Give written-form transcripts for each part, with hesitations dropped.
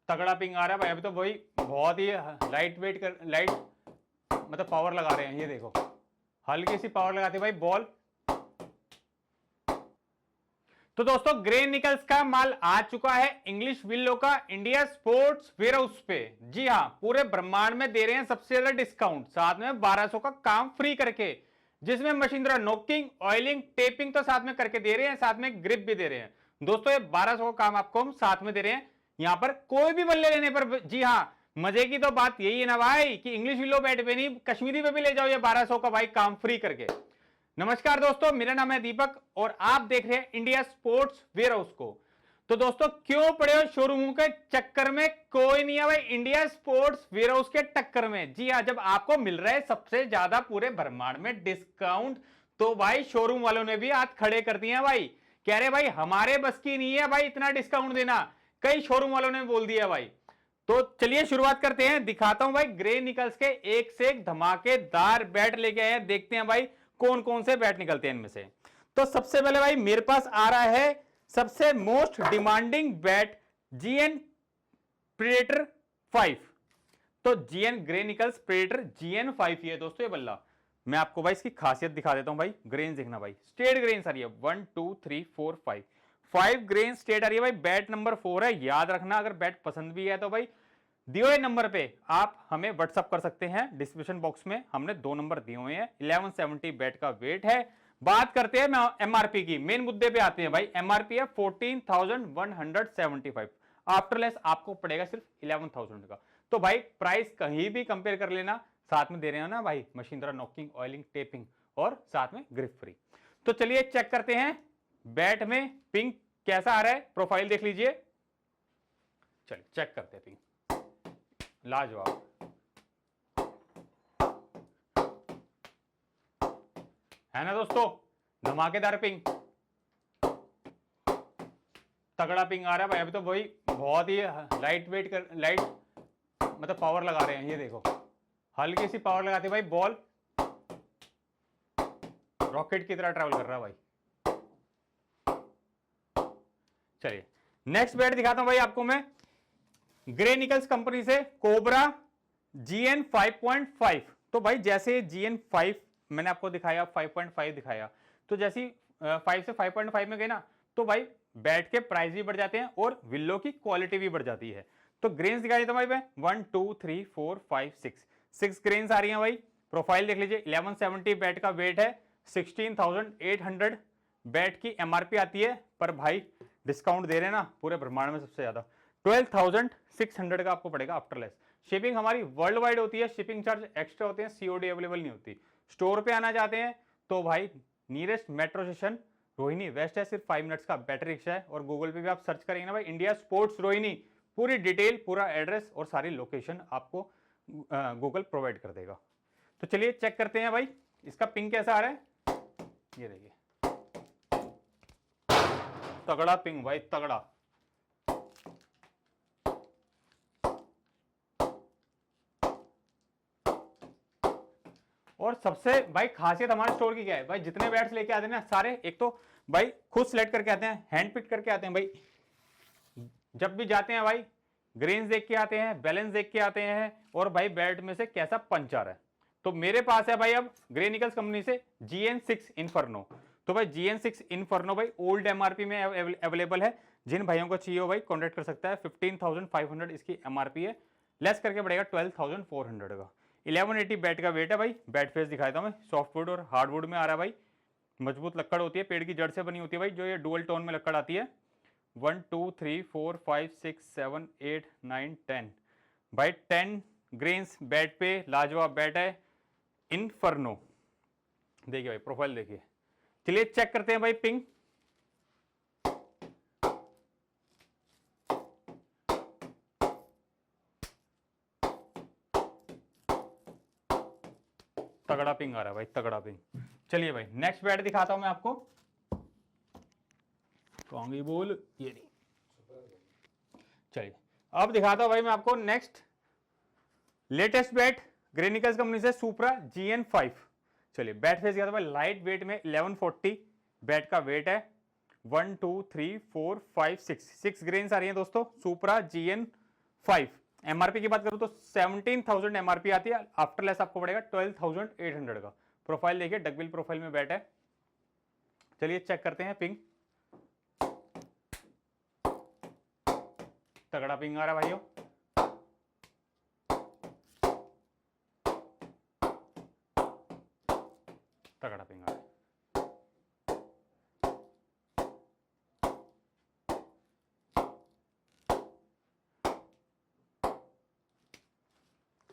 तगड़ा पिंग आ रहा है भाई। अभी तो वही बहुत ही लाइट मतलब पावर लगा रहे हैं। ये देखो हल्की सी पावर लगाते भाई बॉल। तो दोस्तों ग्रेन निकल्स का माल आ चुका है इंग्लिश विल्लो का इंडिया स्पोर्ट्स वेयरहाउस पे। जी हाँ, पूरे ब्रह्मांड में दे रहे हैं सबसे ज्यादा डिस्काउंट, साथ में 1200 का काम फ्री करके, जिसमें मशीन द्वारा नोकिंग, ऑयलिंग, टेपिंग तो साथ में करके दे रहे हैं, साथ में ग्रिप भी दे रहे हैं। दोस्तों ये 1200 का काम आपको हम साथ में दे रहे हैं यहां पर कोई भी बल्ले लेने पर। जी हाँ, मजे की तो बात यही है ना भाई कि इंग्लिश विल्लो बैट पे नहीं, कश्मीरी पे भी ले जाओ ये 1200 का भाई काम फ्री करके। नमस्कार दोस्तों, मेरा नाम है दीपक और आप देख रहे हैं इंडिया स्पोर्ट्स वेयरहाउस को। तो दोस्तों क्यों पड़े हो शोरूम के चक्कर में? कोई नहीं है भाई इंडिया स्पोर्ट्स वेयरहाउस के टक्कर में। जी हाँ, जब आपको मिल रहा है सबसे ज्यादा पूरे ब्रह्मांड में डिस्काउंट, तो भाई शोरूम वालों ने भी हाथ खड़े कर दिए हैं भाई। कह रहे भाई हमारे बस की नहीं है भाई इतना डिस्काउंट देना, कई शोरूम वालों ने बोल दिया भाई। तो चलिए शुरुआत करते हैं, दिखाता हूं भाई ग्रे निकल्स के एक से एक धमाकेदार बैट लेके आए हैं। देखते हैं भाई कौन कौन से बैट निकलते हैं इनमें से। तो सबसे पहले भाई मेरे पास आ रहा है सबसे most demanding bat GN predator 5। तो GN Gray Nicolls predator GN 5 ये दोस्तों ये बल्ला। मैं आपको भाई इसकी खासियत दिखा देता हूं भाई। ग्रेन देखना भाई, स्टेट ग्रेन आ रही है 1 2 3 4 5 ग्रेन स्टेट आ रही है भाई। बैट नंबर 4 है, याद रखना। अगर बैट पसंद भी है तो भाई दिए हुए नंबर पे आप हमें व्हाट्सअप कर सकते हैं। डिस्क्रिप्शन बॉक्स में हमने 2 नंबर दिए हुए हैं। 1170 बैट का वेट है। बात करते हैं एमआरपी की, मेन मुद्दे पे आते हैं भाई। एमआरपी है 14,175, आफ्टर लेस आपको पड़ेगा सिर्फ 11,000 का। तो भाई प्राइस कहीं भी कंपेयर कर लेना, साथ में दे रहे हैं ना भाई मशीन द्वारा नॉकिंग, ऑयलिंग, टेपिंग और साथ में ग्रिप फ्री। तो चलिए चेक करते हैं बैट में पिंक कैसा आ रहा है। प्रोफाइल देख लीजिए, चलिए चेक करते हैं पिंक। लाजवाब है ना दोस्तों, धमाकेदार पिंग, तगड़ा पिंग आ रहा है भाई। अभी तो वही बहुत ही लाइट मतलब पावर लगा रहे हैं। ये देखो हल्की सी पावर लगाते भाई बॉल रॉकेट की तरह ट्रैवल कर रहा है भाई। चलिए नेक्स्ट बैट दिखाता हूं भाई आपको मैं, ग्रे निकल्स कंपनी से कोबरा GN 5.5। तो भाई जैसे GN 5 मैंने आपको दिखाया, 5.5 दिखाया, तो जैसी 5 से 5.5 में गए ना, तो भाई बैट के प्राइस भी बढ़ जाते हैं और विल्लो की क्वालिटी भी बढ़ जाती है। तो ग्रेन्स दिखा देता हूं भाई मैं 1 2 3 4 5 6 ग्रेन्स आ रही हैं भाई। प्रोफाइल देख लीजिए, 1170 बैट का वेट है, 16,800 बैट की एमआरपी आती है। पर भाई डिस्काउंट दे रहे हैं ना पूरे ब्रह्मांड में सबसे ज्यादा, 12,600 का आपको पड़ेगा आफ्टर लेस। शिपिंग हमारी वर्ल्ड वाइड होती है, शिपिंग चार्ज एक्स्ट्रा होते हैं, सीओडी अवेलेबल नहीं होती। स्टोर पे आना चाहते हैं तो भाई nearest metro station Rohini west है, सिर्फ 5 मिनट्स का बैटरी रिक्शा है। और गूगल पे भी आप सर्च करेंगे ना भाई इंडिया स्पोर्ट्स रोहिणी, पूरी डिटेल, पूरा एड्रेस और सारी लोकेशन आपको गूगल प्रोवाइड कर देगा। तो चलिए चेक करते हैं भाई इसका पिंक कैसा आ रहा है। ये देखिए तगड़ा पिंग भाई, तगड़ा। और सबसे भाई खासियत हमारे स्टोर की क्या है भाई, जितने बैट्स लेके आते हैं ना सारे, एक तो भाई खुद सेलेक्ट करके आते हैं, हैंड पिक करके आते हैं भाई। जब भी जाते हैं भाई ग्रेन्स देख के आते हैं, बैलेंस देख के आते हैं, और भाई बैट में से कैसा पंच आ रहा है। तो मेरे पास है भाई अब ग्रे निकल्स कंपनी से GN 6 इन्फर्नो। तो भाई GN 6 इन्फर्नो भाई ओल्ड एमआरपी में अवेलेबल है। जिन भाइयों को चाहिए हो भाई कॉन्टेक्ट कर सकता है। 15,500 इसकी एमआरपी है, लेस करके पड़ेगा 12,400 का। 1180 बैट का वेट है भाई। बैट फेस दिखाया था मैं, सॉफ्टवुड और हार्डवुड में आ रहा है भाई। मजबूत लक्कड़ होती है, पेड़ की जड़ से बनी होती है भाई, जो ये डुअल टोन में लक्कड़ आती है। 1 2 3 4 5 6 7 8 9 10 भाई 10 ग्रेन्स बैट पे। लाजवाब बैट है इन्फर्नो। देखिए भाई प्रोफाइल देखिए। चलिए चेक करते हैं भाई पिंग। तगड़ा पिंग आ रहा है भाई, तगड़ा पिंग। चलिए भाई नेक्स्ट बैट दिखाता हूं मैं आपको। कौंगी बोल ये नहीं। चलिए अब दिखाता हूं भाई मैं आपको next latest bat grey Nicholls company से सुपरा GN 5। चलिए बैट फेस दिखाता हूं भाई, लाइट वेट में 1140 बैट का वेट है। 1 2 3 4 5 6 ग्रेन्स आ रही है दोस्तों, सुपरा GN एमआरपी की बात करूं तो 17,000 एमआरपी आती है, आफ्टर लेस आपको पड़ेगा 12,800 का। प्रोफाइल देखिए, डकबिल प्रोफाइल में बैट है। चलिए चेक करते हैं पिंग। तगड़ा पिंग आ रहा है भाइयों। तगड़ा पिंग आ रहा है।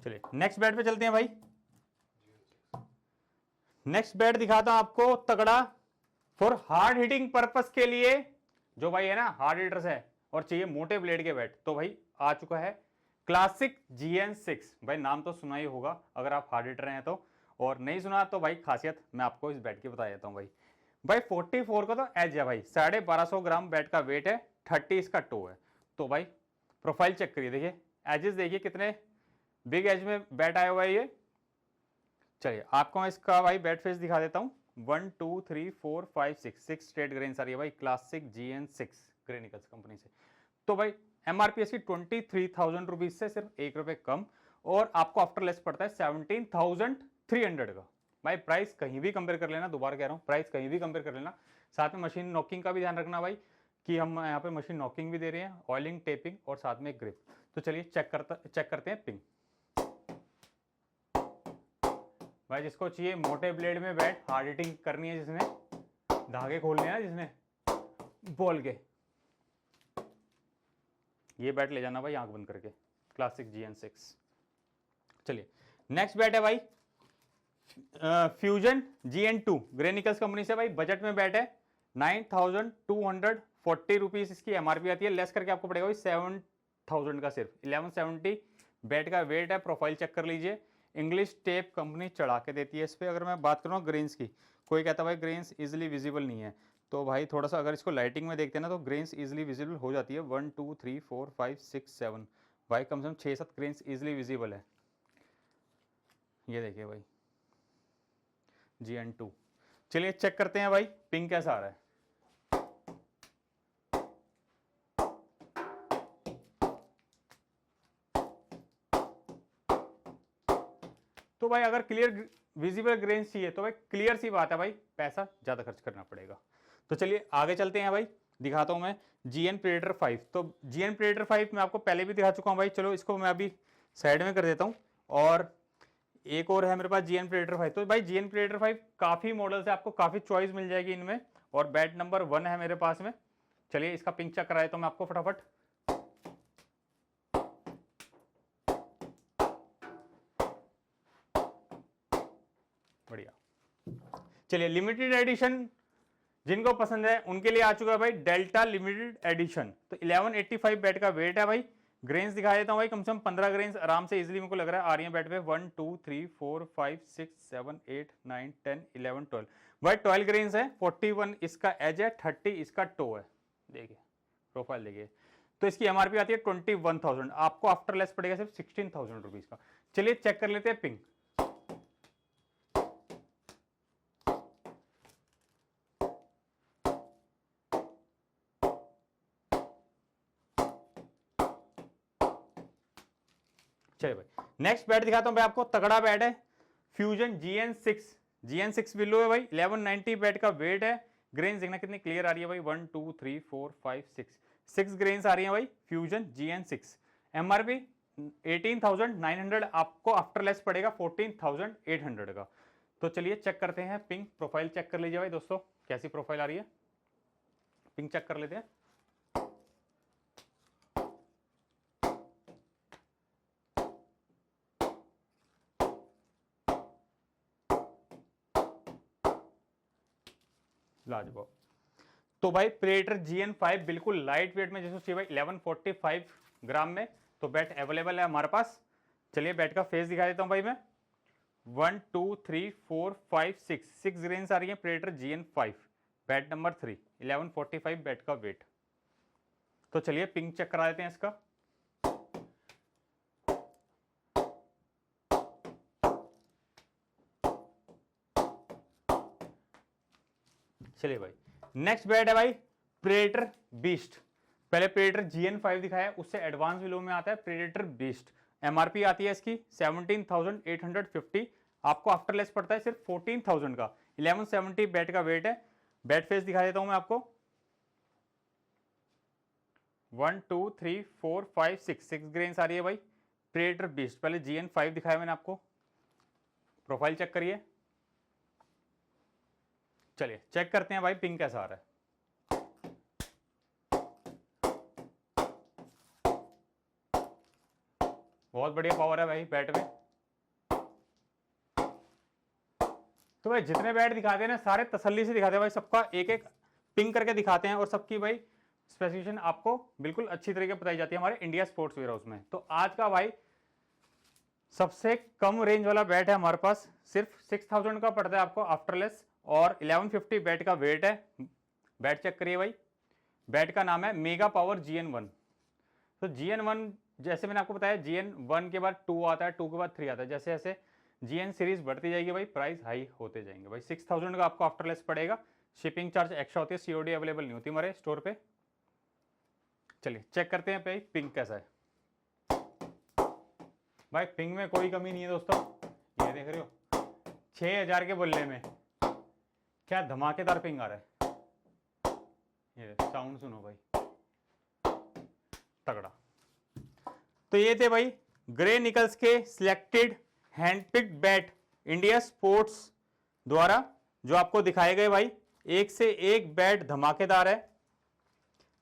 चलिए नेक्स्ट बैट पे चलते हैं भाई। नेक्स्ट बैट दिखाता हूं आपको, तगड़ा फॉर हार्ड हिटिंग पर्पस के लिए, जो भाई है ना हार्ड हिटर्स है और चाहिए मोटे ब्लेड के बैट, तो भाई आ चुका है क्लासिक GN6। भाई नाम तो सुना ही होगा अगर आप हार्ड हिटर हैं तो, और नहीं सुना तो भाई खासियत मैं आपको इस बैट की बता देता हूं भाई 44 का तो एज है भाई, 1250 ग्राम बैट का वेट है, 30 इसका टो है। तो भाई प्रोफाइल चेक करिए, देखिए एजेस देखिए कितने बिग एज में बैट आया हुआ है ये। चलिए आपको मैं इसका भाई बैट फेस दिखा देता हूं। 1 2 3 4 5 6 स्ट्रेट ग्रेन्स आ रही है भाई, क्लासिक GN6 ग्रेनिकल्स कंपनी से। तो भाई एमआरपी इसकी 23,000 रुपीज से सिर्फ 1 रुपए कम, और आपको आफ्टर लेस पड़ता है 17,300 का। भाई प्राइस कहीं भी कंपेयर कर लेना, दोबारा कह रहा हूं प्राइस कहीं भी कंपेयर कर लेना। साथ में मशीन नॉकिंग का भी ध्यान रखना भाई, कि हम यहाँ पे मशीन नॉकिंग भी दे रहे हैं, ऑयलिंग, टेपिंग और साथ में ग्रिप। तो चलिए चेक करते हैं पिंग। भाई जिसको चाहिए मोटे ब्लेड में बैट, हार्ड हिटिंग करनी है, जिसने धागे खोलने हैं, जिसने बॉल के, ये बैट ले जाना भाई आंख बंद करके, क्लासिक GN6। चलिए नेक्स्ट बैट है भाई फ्यूजन GN2 ग्रेनिकल्स कंपनी से। भाई बजट में बैट है, 9,240 रुपीज इसकी एमआरपी आती है, लेस करके आपको पड़ेगा भाई 7,000 का, सिर्फ 1170 बैट का वेट है। प्रोफाइल चेक कर लीजिए, इंग्लिश टेप कंपनी चढ़ा के देती है इस पर। अगर मैं बात करूँ ग्रेन्स की, कोई कहता है भाई ग्रेन्स इजिली विजिबल नहीं है, तो भाई थोड़ा सा अगर इसको लाइटिंग में देखते हैं ना तो ग्रेन्स इजिली विजिबल हो जाती है। 1 2 3 4 5 6 7 भाई कम से कम 6-7 ग्रेन्स इजिली विजिबल है। ये देखिए भाई GN2। चलिए चेक करते हैं भाई पिंग कैसा आ रहा है। तो भाई अगर क्लियर विजिबल ग्रेन्स चाहिए तो भाई क्लियर सी बात है भाई, पैसा ज्यादा खर्च करना पड़ेगा। तो चलिए आगे चलते हैं भाई, दिखाता हूं मैं GN Predator 5। तो GN Predator 5 मैं आपको पहले भी दिखा चुका हूं भाई। चलो इसको मैं अभी साइड में कर देता हूं, और एक और है मेरे पास GN Predator 5। तो भाई GN Predator 5 काफी मॉडल्स है, आपको काफी चॉइस मिल जाएगी इनमें, और बैट नंबर 1 है मेरे पास में। चलिए इसका पिंक चेक कराए तो मैं आपको फटाफट। बढ़िया। चलिए लिमिटेड एडिशन जिनको पसंद है उनके लिए आ चुका है भाई डेल्टा लिमिटेड एडिशन। तो 1185 बैट का वेट है भाई। ग्रेन्स दिखा देता हूं भाई, कम से कम 15 ग्रेन्स आराम से इजीली मेरे को लग रहा है आ रही है बैट पे। 1 2 3 4 5 6 7 8 9 10 11 12 भाई 12 ग्रेन्स है। 41 इसका एज है, 30 इसका टो है। देखिए प्रोफाइल देखिए। तो इसकी एमआरपी आती है 21,000, आपको आफ्टर लेस पड़ेगा सिर्फ 16,000 रुपीज का। चलिए चेक कर लेते हैं पिंक। चलिए भाई नेक्स्ट बैट दिखाता हूं भाई आपको, तगड़ा बैट है फ्यूजन GN6 बिलो है भाई। 1190 बैट का वेट है। ग्रेन्स देखना कितनी क्लियर आ रही है भाई, 1 2 3 4 5 6 ग्रेन्स आ रही है भाई फ्यूजन GN6। एमआरपी 18,900, आपको आफ्टर लेस पड़ेगा 14,800 का। तो चलिए चेक करते हैं पिंक। प्रोफाइल चेक कर लीजिए भाई दोस्तों, कैसी प्रोफाइल आ रही है, पिंक चेक कर लेते हैं। लाजवाब। तो भाई प्रेडेटर GN5 बिल्कुल लाइट वेट में जैसे चाहिए भाई, 1145 ग्राम में। तो बैट अवेलेबल है हमारे पास। चलिए बैट का फेस दिखा देता हूं भाई मैं। 1 2 3 4 5 6 ग्रेन्स आ रही है predator GN5, bat number 3, 1145 bat का वेट। तो चलिए पिंक चेक करा देते हैं इसका। चलिए भाई नेक्स्ट बैट है भाई प्रेडेटर बीस्ट। पहले प्रेडेटर GN5 दिखाया, उससे एडवांस विलो में आता है प्रेडेटर बीस्ट। एमआरपी आती है इसकी 17,850, आपको आफ्टर लेस पड़ता है सिर्फ 14,000 का। 1170 बैट का वेट है। बैट फेस दिखा देता हूं मैं आपको। 1 2 3 4 5 6 ग्रेन्स आ रही है भाई प्रेडेटर बीस्ट। पहले GN5 दिखाया मैंने आपको, प्रोफाइल चेक करिए। चलिए चेक करते हैं भाई पिंग कैसा आ रहा है। बहुत बढ़िया पावर है भाई बैट में। तो भाई जितने बैट दिखाते हैं ना सारे तसल्ली से दिखाते हैं भाई, सबका एक एक पिंग करके दिखाते हैं और सबकी भाई स्पेसिफिकेशन आपको बिल्कुल अच्छी तरीके बताई जाती है हमारे इंडिया स्पोर्ट्स वेयर हाउस में। तो आज का भाई सबसे कम रेंज वाला बैट है हमारे पास, सिर्फ 6000 का पड़ता है आपको आफ्टरलेस, और 1150 बैट का वेट है। बैट चेक करिए भाई, बैट का नाम है मेगा पावर GN1। तो GN1 जैसे मैंने आपको बताया, GN1 के बाद 2 आता है, 2 के बाद 3 आता है, जैसे जैसे GN सीरीज बढ़ती जाएगी भाई प्राइस हाई होते जाएंगे भाई। 6000 का आपको आफ्टरलेस पड़ेगा, शिपिंग चार्ज एक्स्ट्रा होती है, COD अवेलेबल नहीं होती हमारे स्टोर पे। चलिए चेक करते हैं भाई पिंक कैसा है। भाई पिंग में कोई कमी नहीं है दोस्तों, ये देख रहे हो 6000 के बल्ले में क्या धमाकेदार पिंग आ रहा है। ये साउंड सुनो भाई, तगड़ा। तो ये थे भाई ग्रे निकल्स के सिलेक्टेड हैंडपिक्ड बैट इंडिया स्पोर्ट्स द्वारा जो आपको दिखाए गए भाई। एक से एक बैट धमाकेदार है।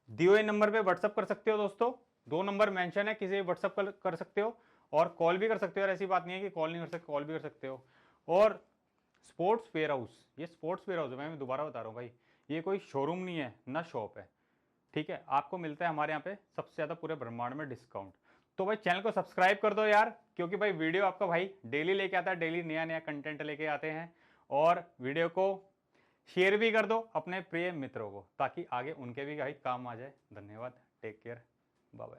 दिए हुए नंबर पे व्हाट्सअप कर सकते हो दोस्तों, 2 नंबर मेंशन है, किसी भी व्हाट्सअप कर सकते हो और कॉल भी कर सकते हो। ऐसी बात नहीं है कि कॉल नहीं कर सकते, कॉल भी कर सकते हो। और स्पोर्ट्स वेयर हाउस, ये स्पोर्ट्स वेयर हाउस है, मैं दोबारा बता रहा हूँ भाई, ये कोई शोरूम नहीं है ना शॉप है, ठीक है। आपको मिलता है हमारे यहाँ पे सबसे ज्यादा पूरे ब्रह्मांड में डिस्काउंट। तो भाई चैनल को सब्सक्राइब कर दो यार, क्योंकि भाई वीडियो आपका भाई डेली लेके आता है, डेली नया नया कंटेंट लेके आते हैं। और वीडियो को शेयर भी कर दो अपने प्रिय मित्रों को, ताकि आगे उनके भी भाई काम आ जाए। धन्यवाद, टेक केयर, बाय बाय।